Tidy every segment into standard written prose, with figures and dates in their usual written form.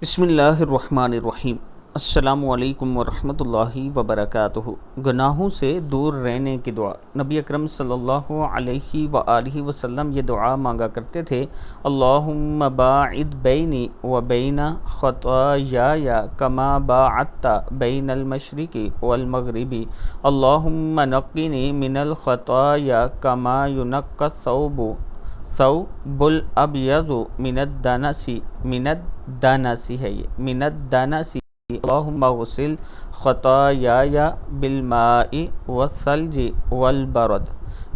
بسم اللہ الرحمن الرحیم۔ السلام علیکم ورحمۃ اللہ وبرکاتہ۔ گناہوں سے دور رہنے کی دعا۔ نبی اکرم صلی اللہ علیہ وآلہ وسلم یہ دعا مانگا کرتے تھے، اللہم باعد بینی و بین خطایای کما باعدت بین المشرق والمغرب، اللہم نقنی من الخطایا کما ینقی الثوب الابیض من الدنس اللہم اغسل خطایای بالماء والثلج والبرد۔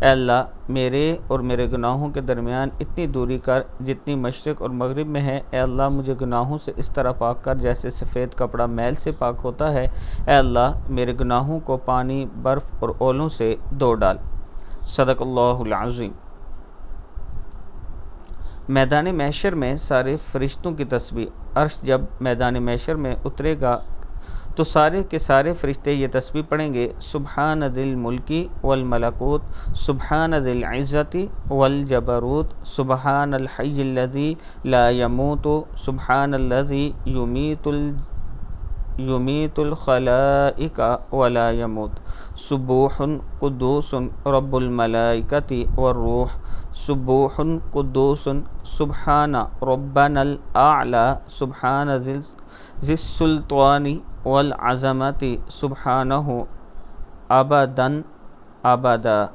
اے اللہ، میرے اور میرے گناہوں کے درمیان اتنی دوری کر جتنی مشرق اور مغرب میں ہے۔ اے اللہ، مجھے گناہوں سے اس طرح پاک کر جیسے سفید کپڑا میل سے پاک ہوتا ہے۔ اے اللہ، میرے گناہوں کو پانی، برف اور اولوں سے دھو ڈال۔ صدق اللہ العظیم۔ میدان محشر میں سارے فرشتوں کی تسبیح۔ عرش جب میدان محشر میں اترے گا تو سارے کے سارے فرشتے یہ تسبیح پڑھیں گے، سبحان ذی الملک والملکوت، سبحان ذی العزت والجبروت، سبحان الحی الذی لا يموت، سبحان الذی یمیت الخلائق ولا يموت، سبوح قدوس رب الملائکۃ والروح، سبوح قدوس سبحان ربنا الاعلی، سبحان ذی السلطان والعظمت، سبحانہ ابدا ابدا۔